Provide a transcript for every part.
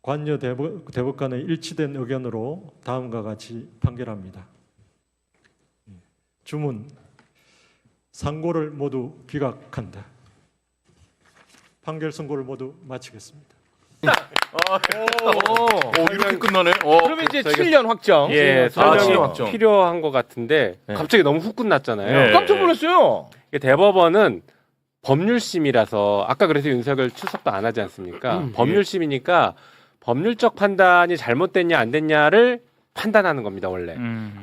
관여 대법관의 일치된 의견으로 다음과 같이 판결합니다. 주문, 상고를 모두 기각한다. 판결 선고를 모두 마치겠습니다. 이렇게 끝나네. 그러면 이제 7년 확정. 예, 설명이 설명이 확정. 필요한 것 같은데 네. 갑자기 너무 훅 끝났잖아요. 네. 깜짝 놀랐어요. 이게 대법원은 법률심이라서 아까 그래서 윤석열 출석도 안 하지 않습니까? 법률심이니까 법률적 판단이 잘못됐냐 안 됐냐를 판단하는 겁니다, 원래.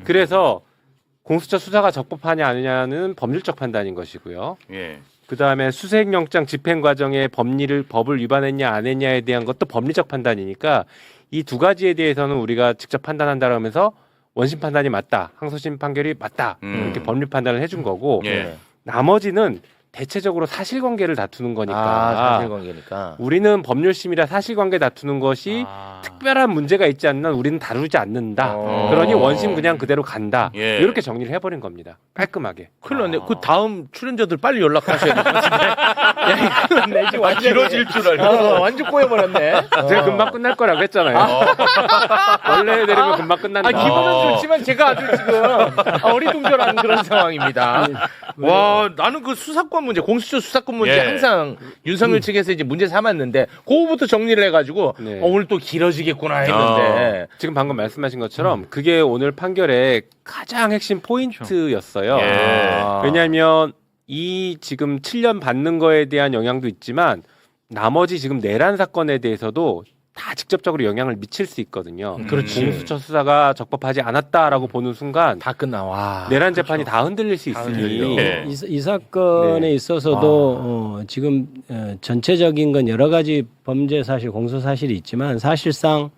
그래서 공수처 수사가 적법하냐 아니냐는 법률적 판단인 것이고요. 예. 그다음에 수색영장 집행 과정에 법을 위반했냐 안 했냐에 대한 것도 법리적 판단이니까 이 두 가지에 대해서는 우리가 직접 판단한다고 하면서 원심 판단이 맞다, 항소심 판결이 맞다 이렇게 법률 판단을 해준 거고 예. 나머지는 대체적으로 사실관계를 다투는 거니까 사실관계니까. 우리는 법률심이라 사실관계 다투는 것이 특별한 문제가 있지 않는 우리는 다루지 않는다. 그러니 원심 그냥 그대로 간다. 예. 이렇게 정리를 해버린 겁니다. 깔끔하게. 큰일 났네. 그 다음 출연자들 빨리 연락하셔야 될 것 같은데. 야, 이거 큰일 났네. 지금 완전 길어질 줄 알고. 완전 꼬여버렸네. 제가 금방 끝날 거라고 했잖아요. 원래 내리면 금방 끝난다. 기분은 좋지만 제가 아주 지금 어리둥절한 그런 상황입니다. 와, 나는 그 수사권 문제, 공수처 수사권 문제 예. 항상 윤석열 측에서 이제 문제 삼았는데 그거부터 정리를 해가지고 네. 오늘 또 길어지겠구나 했는데. 지금 방금 말씀하신 것처럼 그게 오늘 판결의 가장 핵심 포인트였어요. 예. 왜냐하면 이 지금 7년 받는 거에 대한 영향도 있지만 나머지 지금 내란 사건에 대해서도 다 직접적으로 영향을 미칠 수 있거든요. 그렇지. 공수처 수사가 적법하지 않았다라고 보는 순간 다 끝나. 와. 내란 재판이 다 흔들릴 수 있으니 네. 이 사건에 네. 있어서도 지금 전체적인 건 여러 가지 범죄 사실, 공소 사실이 있지만 사실상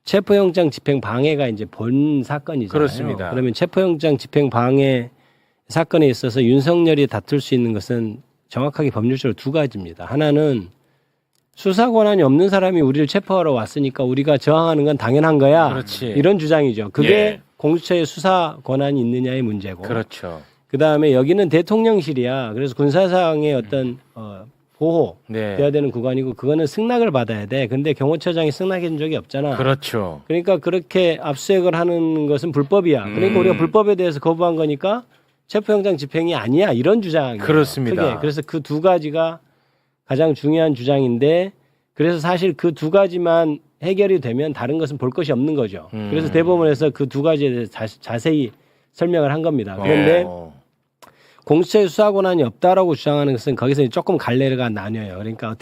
체포영장 집행 방해가 이제 본 사건이잖아요. 그렇습니다. 그러면 체포영장 집행 방해 사건에 있어서 윤석열이 다툴 수 있는 것은 정확하게 법률적으로 두 가지입니다. 하나는 수사 권한이 없는 사람이 우리를 체포하러 왔으니까 우리가 저항하는 건 당연한 거야. 그렇지. 이런 주장이죠. 그게 예. 공수처의 수사 권한이 있느냐의 문제고. 그렇죠. 그다음에 여기는 대통령실이야. 그래서 군사상의 어떤 보호 네. 돼야 되는 구간이고 그거는 승낙을 받아야 돼. 근데 경호처장이 승낙해 준 적이 없잖아. 그렇죠. 그러니까 그렇게 압수수색을 하는 것은 불법이야. 그러니까 우리가 불법에 대해서 거부한 거니까 체포영장 집행이 아니야. 이런 주장이에요. 그렇습니다. 크게. 그래서 그 두 가지가 가장 중요한 주장인데 그래서 사실 그 두 가지만 해결이 되면 다른 것은 볼 것이 없는 거죠. 그래서 대법원에서 그 두 가지에 대해서 자세히 설명을 한 겁니다. 그런데 공수처의 수사 권한이 없다라고 주장하는 것은 거기서 조금 갈래가 나뉘어요. 그러니까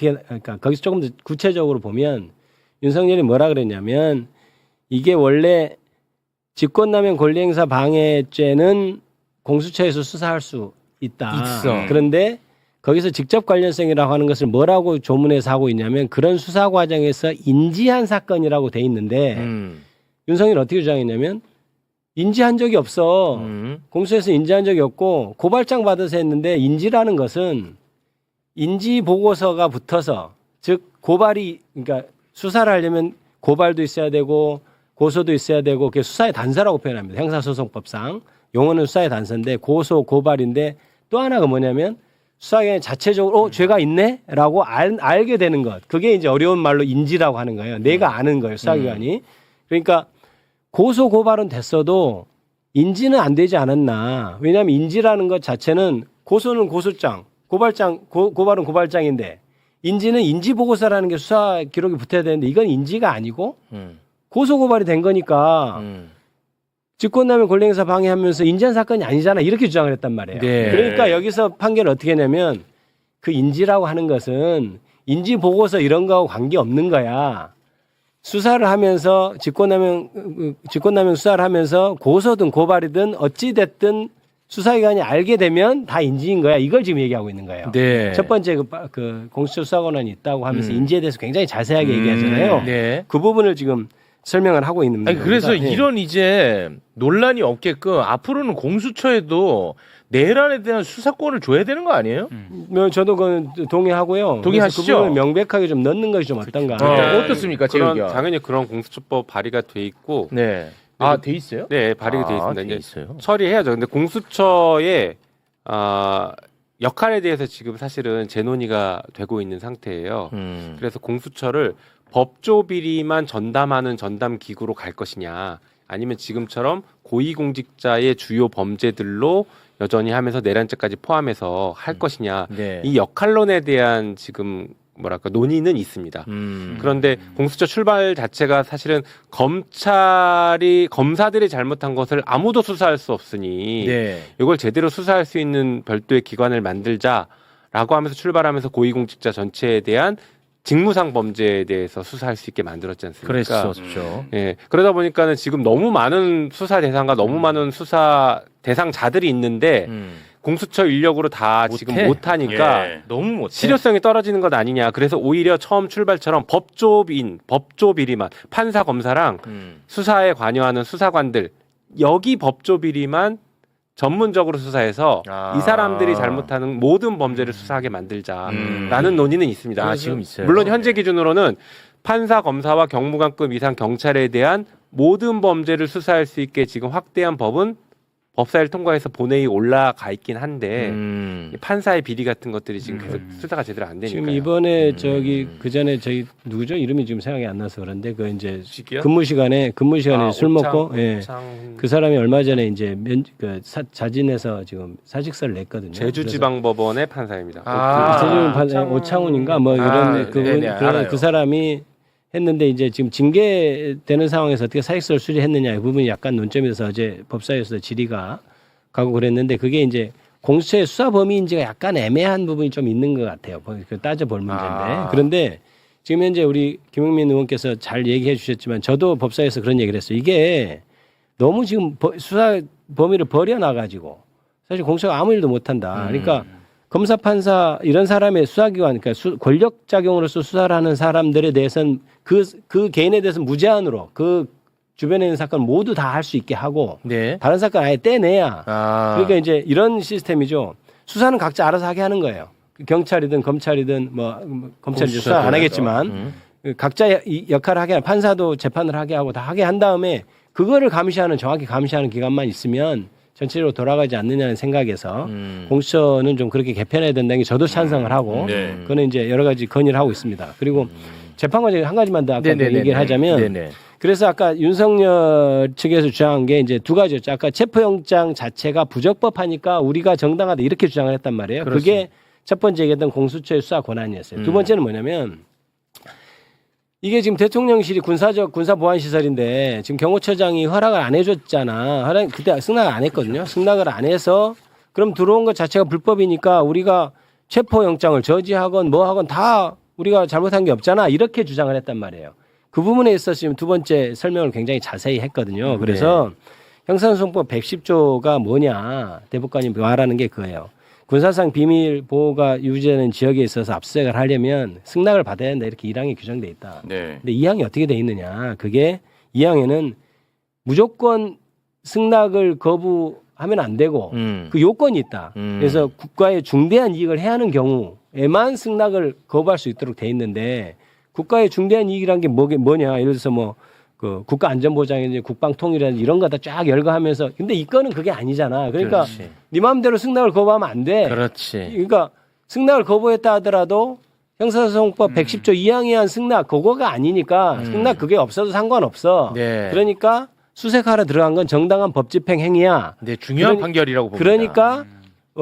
거기서 조금 더 구체적으로 보면 윤석열이 뭐라 그랬냐면 이게 원래 직권남용 권리행사 방해죄는 공수처에서 수사할 수 있다. 있어. 그런데 거기서 직접 관련성이라고 하는 것을 뭐라고 조문에서 하고 있냐면 그런 수사 과정에서 인지한 사건이라고 돼 있는데 윤석열이 어떻게 주장했냐면 인지한 적이 없어. 공수처에서 인지한 적이 없고 고발장 받아서 했는데 인지라는 것은 인지 보고서가 붙어서 즉 고발이 그러니까 수사를 하려면 고발도 있어야 되고 고소도 있어야 되고 그게 수사의 단서라고 표현합니다. 형사소송법상 용어는 수사의 단서인데 고소 고발인데 또 하나가 뭐냐면 수사기관이 자체적으로 죄가 있네라고 알게 되는 것. 그게 이제 어려운 말로 인지라고 하는 거예요. 내가 아는 거예요. 수사기관이. 그러니까 고소 고발은 됐어도 인지는 안 되지 않았나. 왜냐하면 인지라는 것 자체는 고소는 고소장, 고발은 고발장인데 인지는 인지보고서라는 게 수사 기록이 붙어야 되는데 이건 인지가 아니고 고소 고발이 된 거니까 직권남용 권리행사 방해하면서 인지한 사건이 아니잖아. 이렇게 주장을 했단 말이에요. 네. 그러니까 여기서 판결을 어떻게 했냐면 그 인지라고 하는 것은 인지 보고서 이런 거하고 관계 없는 거야. 수사를 하면서 직권남용 수사를 하면서 고소든 고발이든 어찌 됐든 수사기관이 알게 되면 다 인지인 거야. 이걸 지금 얘기하고 있는 거예요. 네. 첫 번째 그 공수처 수사 권한이 있다고 하면서 인지에 대해서 굉장히 자세하게 얘기하잖아요. 네. 그 부분을 지금 설명을 하고 있는 겁니다. 그래서 예. 이런 이제 논란이 없게끔 앞으로는 공수처에도 내란에 대한 수사권을 줘야 되는 거 아니에요? 저도 그건 동의하고요. 동의하시죠? 그래서 그 부분을 명백하게 좀 넣는 것이 좀 어떤가. 어떻습니까, 제 의견? 당연히 그런 공수처법 발의가 돼 있고 네. 아, 돼 있어요? 네 발의가 돼 있습니다. 돼 이제 있어요. 처리해야죠. 근데 공수처에 역할에 대해서 지금 사실은 재논의가 되고 있는 상태예요. 그래서 공수처를 법조 비리만 전담하는 전담 기구로 갈 것이냐, 아니면 지금처럼 고위공직자의 주요 범죄들로 여전히 하면서 내란죄까지 포함해서 할 것이냐, 네. 이 역할론에 대한 지금 뭐랄까 논의는 있습니다. 그런데 공수처 출발 자체가 사실은 검사들이 잘못한 것을 아무도 수사할 수 없으니 네. 이걸 제대로 수사할 수 있는 별도의 기관을 만들자라고 하면서 출발하면서 고위공직자 전체에 대한 직무상 범죄에 대해서 수사할 수 있게 만들었지 않습니까? 그랬었죠. 예. 그러다 보니까는 지금 너무 많은 수사 대상과 너무 많은 수사 대상자들이 있는데 공수처 인력으로 다 지금 못해. 못하니까 예. 너무 못해. 실효성이 떨어지는 것 아니냐. 그래서 오히려 처음 출발처럼 법조 비리만 판사 검사랑 수사에 관여하는 수사관들 여기 법조 비리만 전문적으로 수사해서 아. 이 사람들이 잘못하는 모든 범죄를 수사하게 만들자라는 논의는 있습니다. 아, 지금 있어요. 물론 현재 기준으로는 판사 검사와 경무관급 이상 경찰에 대한 모든 범죄를 수사할 수 있게 지금 확대한 법은 법사위를 통과해서 본회의 올라가 있긴 한데 판사의 비리 같은 것들이 지금 계속 수사가 제대로 안 되니까. 지금 이번에 저기 그 전에 저희 누구죠? 이름이 지금 생각이 안 나서 그런데 그 이제 시기요? 근무 시간에 술 먹고 예. 그 사람이 얼마 전에 이제 자진해서 지금 사직서를 냈거든요. 제주지방법원의 판사입니다. 오창훈인가 뭐 이런 네네, 알아요. 그 사람이 했는데 이제 지금 징계되는 상황에서 어떻게 사직서를 수리했느냐 이 부분이 약간 논점이 돼서 어제 법사위에서 질의가 가고 그랬는데 그게 이제 공수처의 수사 범위인지가 약간 애매한 부분이 좀 있는 것 같아요. 따져볼 문제인데. 그런데 지금 현재 우리 김용민 의원께서 잘 얘기해 주셨지만 저도 법사위에서 그런 얘기를 했어요. 이게 너무 지금 수사 범위를 버려놔가지고 사실 공수처가 아무 일도 못한다. 그러니까 검사, 판사 이런 사람의 수사기관, 그러니까 권력 작용으로서 수사를 하는 사람들에 대해서는 그 개인에 대해서는 무제한으로 그 주변에 있는 사건 모두 다 할 수 있게 하고 네. 다른 사건 아예 떼내야. 아. 그러니까 이제 이런 시스템이죠. 수사는 각자 알아서 하게 하는 거예요. 경찰이든 검찰이든 검찰이 이제 수사 안 하겠지만 각자 역할을 하게 하는 판사도 재판을 하게 하고 다 하게 한 다음에 그거를 정확히 감시하는 기관만 있으면 전체적으로 돌아가지 않느냐는 생각에서 공수처는 좀 그렇게 개편해야 된다는 게 저도 찬성을 하고 네. 그거는 이제 여러 가지 건의를 하고 있습니다. 그리고 재판관이 한 가지만 더 아까 네네네네. 얘기를 하자면 네네. 그래서 아까 윤석열 측에서 주장한 게 이제 두 가지였죠. 아까 체포영장 자체가 부적법하니까 우리가 정당하다 이렇게 주장을 했단 말이에요. 그게 첫 번째 얘기했던 공수처의 수사 권한이었어요. 두 번째는 뭐냐면 이게 지금 대통령실이 군사보안시설인데 지금 경호처장이 허락을 안 해줬잖아. 그때 승낙을 안 했거든요. 승낙을 안 해서 그럼 들어온 것 자체가 불법이니까 우리가 체포영장을 저지하건 뭐 하건 다 우리가 잘못한 게 없잖아. 이렇게 주장을 했단 말이에요. 그 부분에 있어서 지금 두 번째 설명을 굉장히 자세히 했거든요. 그래서 형사소송법 110조가 뭐냐 대법관이 말하는 게 그거예요. 군사상 비밀 보호가 유지되는 지역에 있어서 압수수색을 하려면 승낙을 받아야 된다 이렇게 1항에 규정돼 있다. 네. 근데 2항이 어떻게 돼 있느냐? 그게 2항에는 무조건 승낙을 거부하면 안 되고 그 요건이 있다. 그래서 국가에 중대한 이익을 해하는 경우에만 승낙을 거부할 수 있도록 돼 있는데 국가의 중대한 이익이란 게 뭐냐? 예를 들어서 그 국가안전보장이나 국방통일이라든지 이런 거 다 쫙 열거하면서 근데 이 건은 그게 아니잖아. 그러니까 그렇지. 네 마음대로 승낙을 거부하면 안 돼. 그렇지. 그러니까 승낙을 거부했다 하더라도 형사소송법 110조 2항에 한 승낙 그거가 아니니까 승낙 그게 없어도 상관없어. 네. 그러니까 수색하러 들어간 건 정당한 법집행 행위야. 네, 중요한 판결이라고 봅니다. 그러니까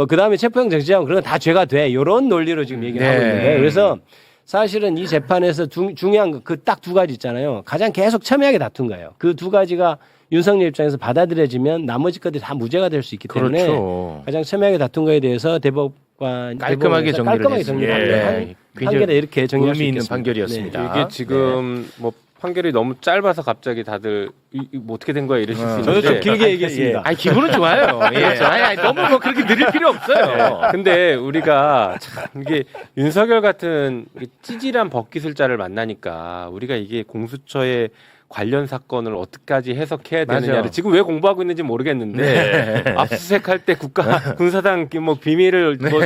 그다음에 체포영장 정지하면 그런 거 다 죄가 돼. 이런 논리로 지금 얘기를 하고 있는 거예요. 그래서 사실은 이 재판에서 중요한 거 그 딱 두 가지 있잖아요. 가장 계속 첨예하게 다툰 거예요. 그 두 가지가 윤석열 입장에서 받아들여지면 나머지 것들이 다 무죄가 될 수 있기 때문에 그렇죠. 가장 첨예하게 다툰 거에 대해서 대법관 깔끔하게 정리를 정리를 했습니다. 한 네. 판결에 이렇게 정리할 수 의미 있는 있겠습니다. 판결이었습니다. 이게 지금 뭐 판결이 너무 짧아서 갑자기 다들 뭐 어떻게 된 거야 이러실 수 저도 있는데 좀 길게 얘기했습니다. 아니 기분은 좋아요. 예. 아니, 너무 뭐 그렇게 느릴 필요 없어요. 근데 우리가 참 이게 윤석열 같은 찌질한 법기술자를 만나니까 우리가 이게 공수처의 관련 사건을 어떻게까지 해석해야 되느냐를 맞아. 지금 왜 공부하고 있는지 모르겠는데 압수수색할 때 국가 군사당 뭐 비밀을 뭐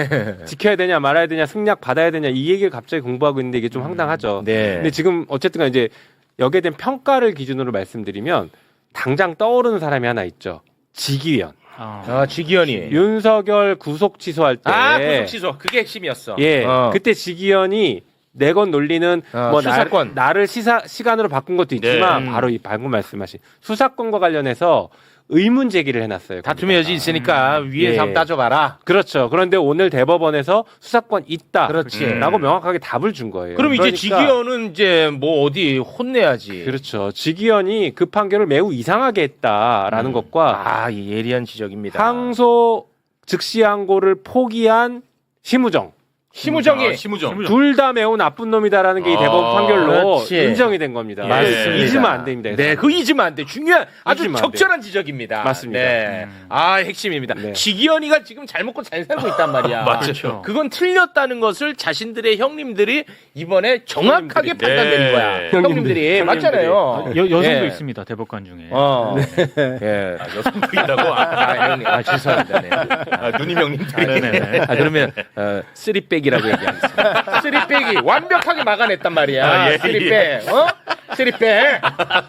지켜야 되냐 말아야 되냐 승낙 받아야 되냐 이 얘기를 갑자기 공부하고 있는데 이게 좀 황당하죠. 네. 근데 지금 어쨌든 이제 여기에 대한 평가를 기준으로 말씀드리면 당장 떠오르는 사람이 하나 있죠. 지기현. 지기현이. 윤석열 구속 취소할 때 구속 취소. 그게 핵심이었어. 예, 그때 지기현이 내건 논리는 뭐 수사권. 나를 시간으로 바꾼 것도 있지만 바로 이 방금 말씀하신 수사권과 관련해서 의문 제기를 해놨어요. 다툼의 여지 있으니까 위에서 예. 한번 따져봐라. 그렇죠. 그런데 오늘 대법원에서 수사권 있다. 그렇지. 라고 명확하게 답을 준 거예요. 그럼 이제 그러니까 지기현은 이제 뭐 어디 혼내야지. 그렇죠. 지기현이 그 판결을 매우 이상하게 했다라는 것과 예리한 지적입니다. 항소 즉시 항고를 포기한 심우정. 심우정이 심우정. 둘 다 매우 나쁜 놈이다라는 게 이 대법원 판결로 그렇지. 인정이 된 겁니다. 맞습니다. 잊으면 안 됩니다. 네, 그 잊으면 안 돼. 중요한 아주 잊으면 안 적절한 지적입니다. 맞습니다. 네. 핵심입니다. 네. 지기현이가 지금 잘 먹고 잘 살고 있단 말이야. 맞죠. 그건 틀렸다는 것을 자신들의 형님들이 이번에 정확하게 형님들이. 판단내는 네. 거야. 형님들이 맞잖아요. 여성도 예. 있습니다. 대법관 중에. 예. 여성도 있다고. 형님. 죄송합니다. 네. 누님 형님들이. 네네. 그러면 쓰리백이라고 얘기하겠습니다. 쓰리백이 완벽하게 막아냈단 말이야. 예, 쓰리백, 쓰리백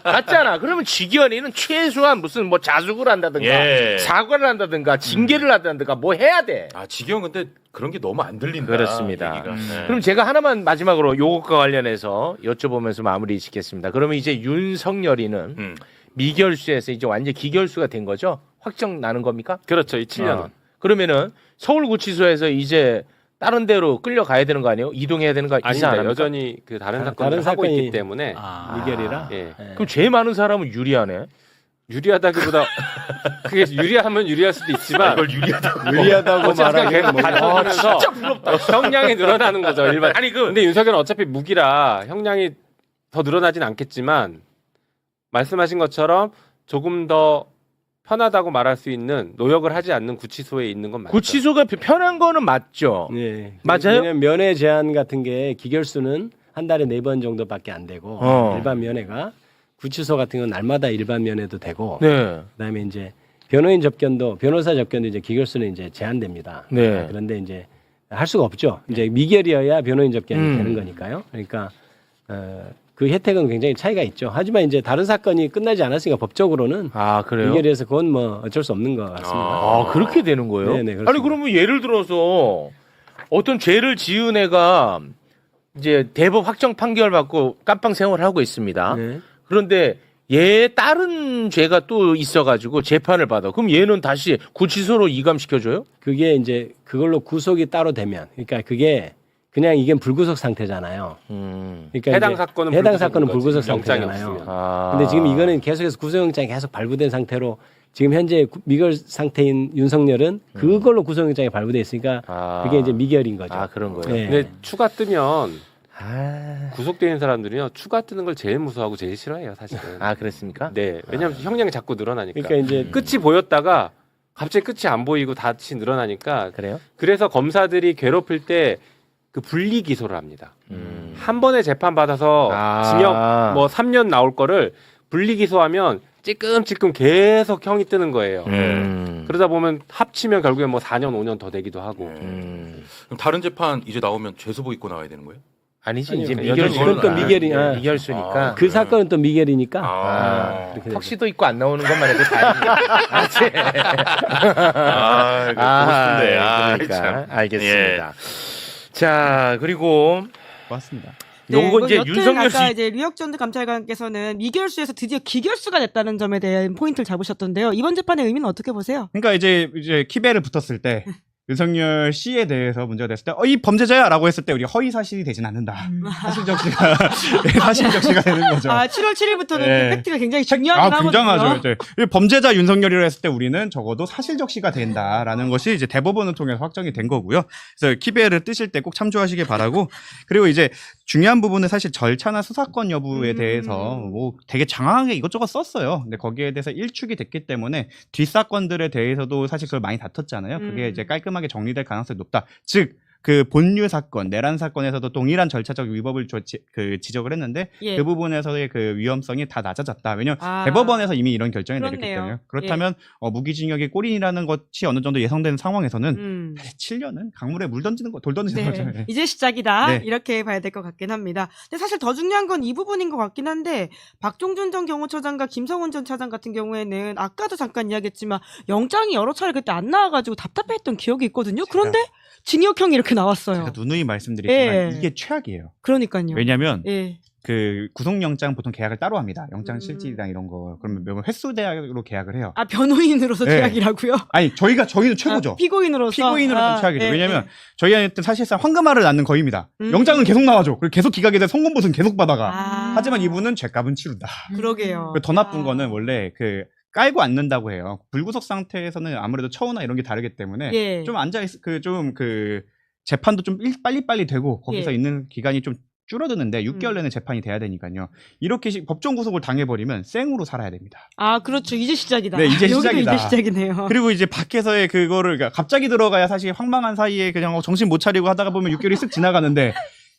맞잖아. 그러면 지기현이는 최소한 무슨 뭐 자숙을 한다든가 예. 사과를 한다든가 징계를 한다든가 뭐 해야 돼. 지기현 근데 그런 게 너무 안 들린다. 그렇습니다. 얘기가. 네. 그럼 제가 하나만 마지막으로 요것과 관련해서 여쭤보면서 마무리 짓겠습니다. 그러면 이제 윤석열이는 미결수에서 이제 완전 기결수가 된 거죠? 확정 나는 겁니까? 그렇죠. 이 7년은. 그러면은 서울구치소에서 이제 다른 데로 끌려가야 되는 거 아니에요? 이동해야 되는 거 아닙니다. 아닙니까? 여전히 그 다른 사건을 다른 하고 사건이- 있기 때문에 미결이라. 예. 네. 그럼 제일 많은 사람은 유리하네. 유리하다기보다 그게 유리하면 유리할 수도 있지만 이걸 유리하다고. 유리하다고 어쨌든 말하는 계속 뭐. 받아보면서 형량이 늘어나는 거죠. 일반. 아니 그 근데 윤석열은 어차피 무기라 형량이 더 늘어나진 않겠지만 말씀하신 것처럼 조금 더 편하다고 말할 수 있는 노역을 하지 않는 구치소에 있는 건 맞죠. 구치소가 편한 거는 맞죠. 예. 맞아요? 왜냐면 면회 제한 같은 게 기결수는 한 달에 4번 정도밖에 안 되고 일반 면회가 구치소 같은 건 날마다 일반 면회도 되고 네. 그다음에 이제 변호인 접견도 변호사 접견도 이제 기결수는 이제 제한됩니다. 네. 그런데 이제 할 수가 없죠. 이제 미결이어야 변호인 접견이 되는 거니까요. 그러니까 그 혜택은 굉장히 차이가 있죠. 하지만 이제 다른 사건이 끝나지 않았으니까 법적으로는 그래요? 미결이어서 그건 뭐 어쩔 수 없는 것 같습니다. 그렇게 되는 거예요? 네네, 그렇습니다. 아니 그러면 예를 들어서 어떤 죄를 지은 애가 이제 대법 확정 판결 받고 깜빵 생활을 하고 있습니다. 네. 그런데 얘 다른 죄가 또 있어가지고 재판을 받아. 그럼 얘는 다시 구치소로 이감시켜줘요? 그게 이제 그걸로 구속이 따로 되면, 그러니까 그게 그냥 이게 불구속 상태잖아요. 그러니까 해당 이제 사건은 해당 불구속인 사건은 거지. 불구속 영장이 상태잖아요. 없으면. 근데 지금 이거는 계속해서 구속영장이 계속 발부된 상태로 지금 현재 미결 상태인 윤석열은 그걸로 구속영장이 발부돼 있으니까 그게 이제 미결인 거죠. 그런 거예요. 네. 근데 추가 뜨면 구속되는 사람들이요 추가 뜨는 걸 제일 무서워하고 제일 싫어해요 사실은. 그렇습니까? 네, 왜냐하면 형량이 자꾸 늘어나니까. 그러니까 이제 끝이 보였다가 갑자기 끝이 안 보이고 다시 늘어나니까. 그래요? 그래서 검사들이 괴롭힐 때 그 분리 기소를 합니다. 한 번에 재판 받아서 징역 뭐 3년 나올 거를 분리 기소하면 찔끔찔끔 계속 형이 뜨는 거예요. 그러다 보면 합치면 결국에 뭐 4년 5년 더 되기도 하고. 그럼 다른 재판 이제 나오면 죄수복 입고 나와야 되는 거예요? 아니지 아니요, 이제 그건 미결수는 또 미결이야. 미결수니까 그 사건은 또 미결이니까 그렇게 되죠. 턱시도 입고 안 나오는 것만 해도 다행이야. 보고 싶은데. 그러니까 참. 알겠습니다. 자 그리고 맞습니다. 요거 이제 여튼 윤석열 아까 씨 이제 류혁전 감찰관께서는 미결수에서 드디어 기결수가 됐다는 점에 대한 포인트를 잡으셨던데요. 이번 재판의 의미는 어떻게 보세요? 그러니까 이제 키베를 붙었을 때 윤석열 씨에 대해서 문제가 됐을 때 이 범죄자야라고 했을 때 우리 허위 사실이 되진 않는다. 사실적시가 사실적시가 되는 거죠. 7월 7일부터는 네. 그 팩트가 굉장히 중요하긴 굉장하죠. 하거든요. 이제 범죄자 윤석열이라 했을 때 우리는 적어도 사실적시가 된다라는 것이 이제 대법원을 통해서 확정이 된 거고요. 그래서 키베를 뜨실 때 꼭 참조하시길 바라고. 그리고 이제 중요한 부분은 사실 절차나 수사권 여부에 대해서 뭐 되게 장황하게 이것저것 썼어요. 근데 거기에 대해서 일축이 됐기 때문에 뒷사건들에 대해서도 사실 그걸 많이 다퉜잖아요. 그게 이제 깔끔하게 정리될 가능성이 높다. 즉 그 본류 사건, 내란 사건에서도 동일한 절차적 위법을 지적을 했는데 예. 그 부분에서의 그 위험성이 다 낮아졌다. 왜냐하면 아. 대법원에서 이미 이런 결정이 내렸기 그렇네요. 때문에 그렇다면 무기징역의 꼬린이라는 것이 어느 정도 예상되는 상황에서는 네. 7년은 강물에 물 던지는 거, 돌 던지는 거죠. 네. 이제 시작이다. 네. 이렇게 봐야 될 것 같긴 합니다. 근데 사실 더 중요한 건 이 부분인 것 같긴 한데 박종준 전 경호처장과 김성훈 전 차장 같은 경우에는 아까도 잠깐 이야기했지만 영장이 여러 차례 그때 안 나와가지고 답답했던 기억이 있거든요. 그런데 징역형이 이렇게 나왔어요. 제가 누누이 말씀드리지만 예. 이게 최악이에요. 그러니까요. 왜냐하면 예. 그 구속영장 보통 계약을 따로 합니다. 영장 음. 실질이랑 이런 거. 그러면 매번 횟수 대학으로 계약을 해요. 아 변호인으로서 네. 계약이라고요? 아니 저희는 최고죠. 아, 피고인으로서 피고인으로서는 최악이죠. 예, 왜냐면 예. 저희한테 사실상 황금알을 낳는 거입니다. 음. 영장은 계속 나와줘. 그리고 계속 기각이 돼 송금보수는 계속 받아가. 아. 하지만 이분은 죄값은 치른다. 그러게요. 더 나쁜 아. 거는 원래 그 깔고 앉는다고 해요. 불구속 상태에서는 아무래도 처우나 이런 게 다르기 때문에 예. 좀 앉아 있 그 재판도 좀 빨리빨리 되고 거기서 예. 있는 기간이 좀 줄어드는데 6개월 음. 내내 재판이 돼야 되니까요. 이렇게 법정 구속을 당해버리면 생으로 살아야 됩니다. 아 그렇죠. 이제 시작이다. 네, 이제 여기도 시작이다. 이제 시작이네요. 그리고 이제 밖에서의 그거를 그러니까 갑자기 들어가야 사실 황망한 사이에 그냥 정신 못 차리고 하다가 보면 6개월이 쓱 지나가는데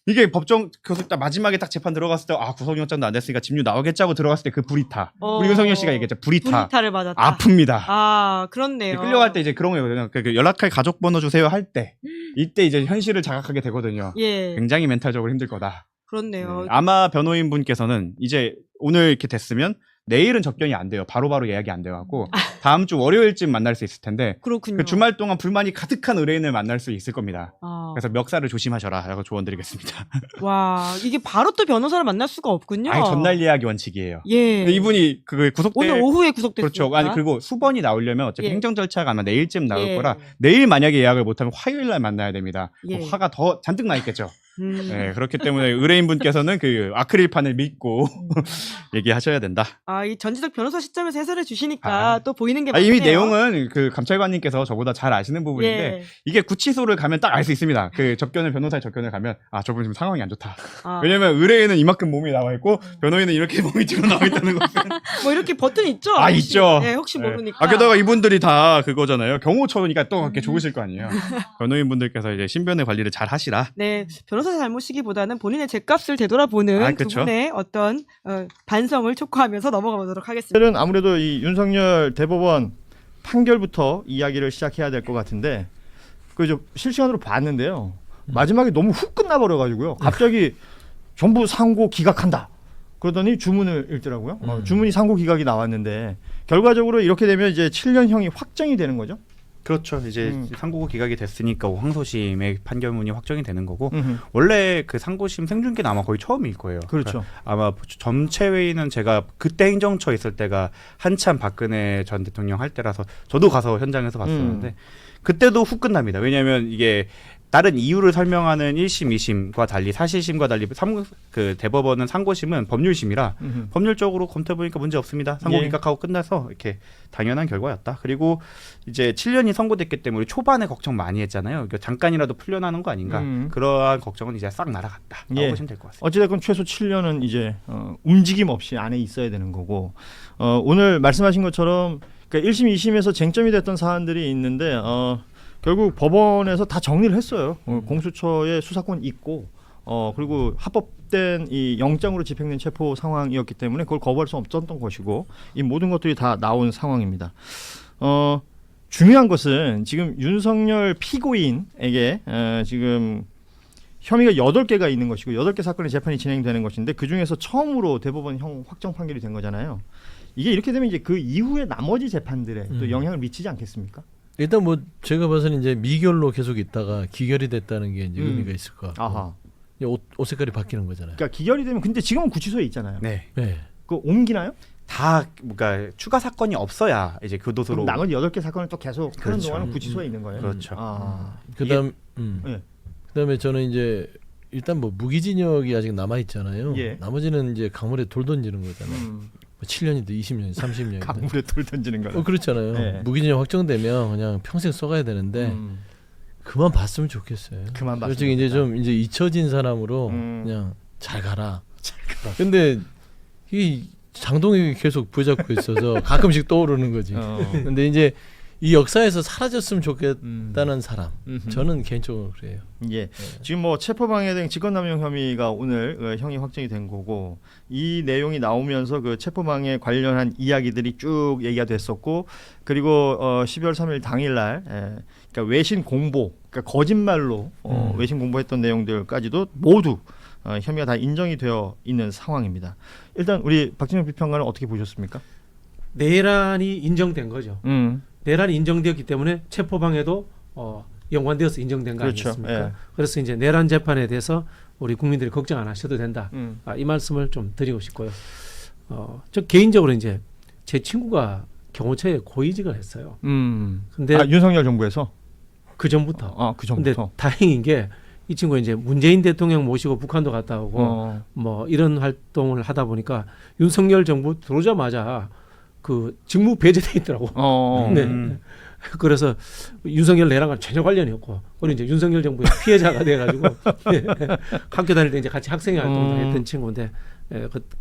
이게 법정 교섭 딱 마지막에 딱 재판 들어갔을 때 구속영장도 안 됐으니까 집유 나오겠지 하고 들어갔을 때 그 불이 타. 우리 윤석열 씨가 얘기했죠. 불이 타. 불이타를 맞았다. 아픕니다. 아 그렇네요. 끌려갈 때 이제 그런 거거든요. 그 연락할 가족 번호 주세요 할 때 이때 이제 현실을 자각하게 되거든요. 예. 굉장히 멘탈적으로 힘들 거다. 그렇네요. 아마 변호인 분께서는 이제 오늘 이렇게 됐으면 내일은 접견이 안 돼요. 바로바로 예약이 안 돼갖고 다음 주 월요일쯤 만날 수 있을 텐데 그렇군요. 그 주말 동안 불만이 가득한 의뢰인을 만날 수 있을 겁니다. 아. 그래서 멱살을 조심하셔라라고 조언드리겠습니다. 와 이게 바로 또 변호사를 만날 수가 없군요. 아니 전날 예약이 원칙이에요. 예. 근데 이분이 그 구속돼 오늘 오후에 구속됐습니다. 그렇죠. 아니 그리고 수번이 나오려면 어차피 예. 행정 절차가 아마 내일쯤 나올 예. 거라 내일 만약에 예약을 못하면 화요일 날 만나야 됩니다. 예. 화가 더 잔뜩 나 있겠죠. 네. 그렇기 때문에 의뢰인분께서는 그 아크릴판을 믿고 얘기하셔야 된다. 이 전지적 변호사 시점에서 해설해 주시니까 또 보이는 게 이미 많네요. 내용은 그 감찰관님께서 저보다 잘 아시는 부분인데 예. 이게 구치소를 가면 딱 알 수 있습니다. 그 변호사의 접견을 가면 저분 지금 상황이 안 좋다. 아. 왜냐면 의뢰인은 이만큼 몸이 나와 있고 변호인은 이렇게 몸이 뒤로 나와 있다는 것은 뭐 이렇게 버튼 있죠? 아, 혹시, 있죠. 네, 혹시 네. 모르니까. 게다가 이분들이 다 그거잖아요. 경호처니까 또 그렇게 좋으실 거 아니에요. 변호인분들께서 이제 신변의 관리를 잘 하시라. 네, 변호사 잘못이기보다는 본인의 죄값을 되돌아보는 두 그쵸. 분의 어떤 반성을 촉구하면서 넘어가 보도록 하겠습니다. 사실은 아무래도 이 윤석열 대법원 판결부터 이야기를 시작해야 될 것 같은데 그 실시간으로 봤는데요. 마지막에 너무 훅 끝나버려가지고요. 갑자기 전부 상고 기각한다. 그러더니 주문을 읽더라고요. 주문이 상고 기각이 나왔는데 결과적으로 이렇게 되면 이제 7년형이 확정이 되는 거죠. 그렇죠. 이제 상고가 기각이 됐으니까 항소심의 판결문이 확정이 되는 거고 음흠. 원래 그 상고심 생중계는 아마 거의 처음일 거예요. 그렇죠. 그러니까 아마 전체 회의는 제가 그때 행정처 있을 때가 한참 박근혜 전 대통령 할 때라서 저도 가서 현장에서 봤었는데 그때도 훅 끝납니다. 왜냐하면 이게 다른 이유를 설명하는 1심, 2심과 달리 사실심과 달리 그 대법원은 상고심은 법률심이라 법률적으로 검토해보니까 문제 없습니다. 상고 예. 기각하고 끝나서 이렇게 당연한 결과였다. 그리고 이제 7년이 선고됐기 때문에 초반에 걱정 많이 했잖아요. 잠깐이라도 풀려나는 거 아닌가. 그러한 걱정은 이제 싹 날아갔다. 라고 예. 보시면 될 것 같습니다. 어찌됐건 최소 7년은 이제 움직임 없이 안에 있어야 되는 거고 오늘 말씀하신 것처럼 그러니까 1심, 2심에서 쟁점이 됐던 사안들이 있는데 결국 법원에서 다 정리를 했어요. 공수처의 수사권 있고 그리고 합법된 이 영장으로 집행된 체포 상황이었기 때문에 그걸 거부할 수 없었던 것이고 이 모든 것들이 다 나온 상황입니다. 중요한 것은 지금 윤석열 피고인에게 지금 혐의가 8개가 있는 것이고 8개 사건의 재판이 진행되는 것인데 그중에서 처음으로 대법원 형 확정 판결이 된 거잖아요. 이게 이렇게 되면 이제 그 이후에 나머지 재판들에 또 영향을 미치지 않겠습니까? 일단 뭐 제가 봐서는 이제 미결로 계속 있다가 기결이 됐다는 게 이제 의미가 있을 것 같고 아하. 옷 색깔이 바뀌는 거잖아요. 그러니까 기결이 되면 근데 지금은 구치소에 있잖아요. 네. 네. 그 옮기나요? 다 그러니까 추가 사건이 없어야 이제 교도소로 그럼 나머지 8개 사건을 또 계속 하는 그렇죠. 동안은 구치소에 있는 거예요. 그렇죠. 그다음 예. 그다음에 저는 이제 일단 뭐 무기징역이 아직 남아 있잖아요. 예. 나머지는 이제 강물에 돌 던지는 거잖아요. 7년이든 20년, 30년이든. 강물에 돌 던지는 거예요. 그렇잖아요. 네. 무기징역 확정되면 그냥 평생 써가야 되는데 그만 봤으면 좋겠어요. 그만 봤으면 솔직히 이제 좋겠다. 좀 이제 잊혀진 사람으로 그냥 잘 가라. 근데 이 장동혁이 계속 부잡고 있어서 가끔씩 떠오르는 거지. 근데 이제 이 역사에서 사라졌으면 좋겠다는 사람. 저는 개인적으로 그래요. 예. 지금 뭐 체포방해 등 직권남용 혐의가 오늘 형이 확정이 된 거고 이 내용이 나오면서 그 체포방해 관련한 이야기들이 쭉 얘기가 됐었고 그리고 12월 3일 당일날 그러니까 외신 공보, 그러니까 거짓말로 외신 공보했던 내용들까지도 모두 혐의가 다 인정이 되어 있는 상황입니다. 일단 우리 박진영 비평가는 어떻게 보셨습니까? 내란이 인정된 거죠. 내란이 인정되었기 때문에 체포방해도 연관되어서 인정된 거 그렇죠. 아니겠습니까? 예. 그래서 이제 내란 재판에 대해서 우리 국민들이 걱정 안 하셔도 된다. 이 말씀을 좀 드리고 싶고요. 저 개인적으로 이제 제 친구가 경호처에 고위직을 했어요. 근데 윤석열 정부에서 그 전부터. 그 근데 전부터. 다행인 게 이 친구가 이제 문재인 대통령 모시고 북한도 갔다 오고 뭐 이런 활동을 하다 보니까 윤석열 정부 들어오자마자 그 직무 배제돼 있더라고. 네. 그래서 윤석열 내랑과 전혀 관련이 없고 우리 이제 윤석열 정부의 피해자가 돼가지고 학교 다닐 때 이제 같이 학생 활동도 했던 친구인데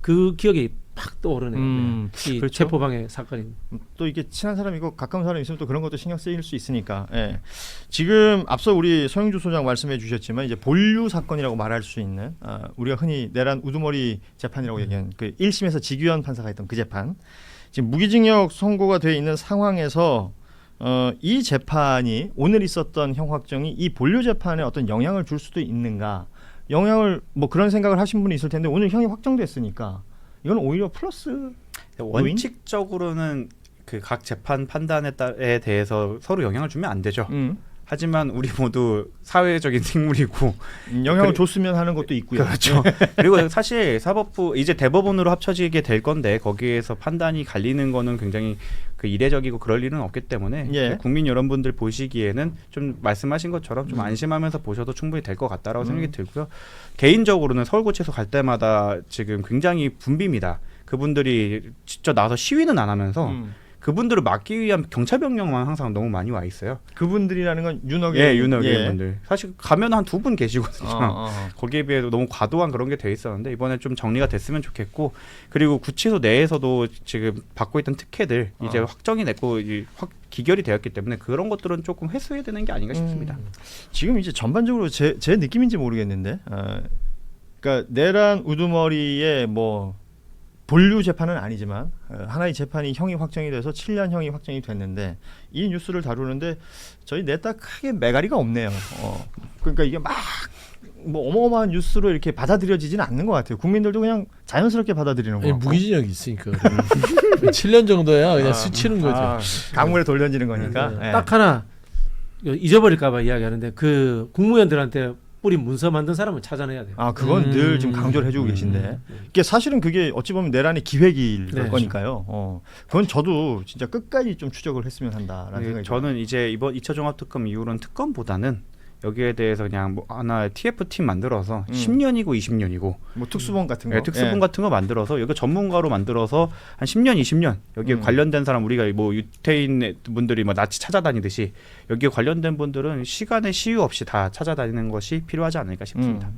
그 기억이 팍 떠오르네요. 이 그렇죠. 체포방해 사건이. 또 이게 친한 사람이고 가까운 사람이 있으면 또 그런 것도 신경 쓰일 수 있으니까. 예. 지금 앞서 우리 서영주 소장 말씀해 주셨지만 이제 본류 사건이라고 말할 수 있는 우리가 흔히 내란 우두머리 재판이라고 얘기하는 그 1심에서 지규현 판사가 했던 그 재판. 지금 무기징역 선고가 돼 있는 상황에서 이 재판이 오늘 있었던 형 확정이 이 본류 재판에 어떤 영향을 줄 수도 있는가? 영향을 뭐 그런 생각을 하신 분이 있을 텐데 오늘 형이 확정됐으니까 이건 오히려 플러스. 원칙적으로는 그 각 재판 판단에 대해서 서로 영향을 주면 안 되죠. 하지만 우리 모두 사회적인 생물이고 영향을 줬으면 하는 것도 있고요. 그렇죠. 그리고 사실 사법부 이제 대법원으로 합쳐지게 될 건데 거기에서 판단이 갈리는 거는 굉장히 그 이례적이고 그럴 일은 없기 때문에 국민 여러분들 보시기에는 좀 말씀하신 것처럼 좀 안심하면서 보셔도 충분히 될 것 같다라고 생각이 들고요. 개인적으로는 서울고치에서 갈 때마다 지금 굉장히 붐빕니다. 그분들이 직접 나와서 시위는 안 하면서 그분들을 막기 위한 경찰 병력만 항상 너무 많이 와 있어요. 그분들이라는 건 윤석열 분들. 사실 가면 한 2분 계시거든요. 거기에 비해 너무 과도한 그런 게 돼 있었는데 이번에 좀 정리가 됐으면 좋겠고 그리고 구치소 내에서도 지금 받고 있던 특혜들 이제 확정이 됐고 기결이 되었기 때문에 그런 것들은 조금 회수해야 되는 게 아닌가 싶습니다. 지금 이제 전반적으로 제 느낌인지 모르겠는데, 그러니까 내란 우두머리의 뭐 본류 재판은 아니지만 하나의 재판이 형이 확정이 돼서 7년 형이 확정이 됐는데 이 뉴스를 다루는데 저희 넷 다 크게 매가리가 없네요. 그러니까 이게 막 뭐 어마어마한 뉴스로 이렇게 받아들여지지는 않는 것 같아요. 국민들도 그냥 자연스럽게 받아들이는 거예요. 무기징역이 있으니까 7년 정도야 그냥 스치는 거죠. 강물에 돌려지는 거니까. 딱 하나 잊어버릴까봐 이야기하는데 그 국무위원들한테 뿌린 문서 만든 사람은 찾아내야 돼요. 그건 늘 지금 강조를 해주고 계신데 이게 사실은 그게 어찌 보면 내란의 기획일 거니까요. 그건 저도 진짜 끝까지 좀 추적을 했으면 한다라는 생각이 저는 이제 이번 2차 종합특검 이후로는 특검보다는 여기에 대해서 그냥 뭐 하나 TF팀 만들어서 10년이고 20년이고 뭐 특수본 같은 거, 특수본 같은 거 만들어서 여기 전문가로 만들어서 한 10년, 20년 여기에 관련된 사람 우리가 뭐 유태인 분들이 뭐 나치 찾아다니듯이 여기에 관련된 분들은 시간의 시유 없이 다 찾아다니는 것이 필요하지 않을까 싶습니다.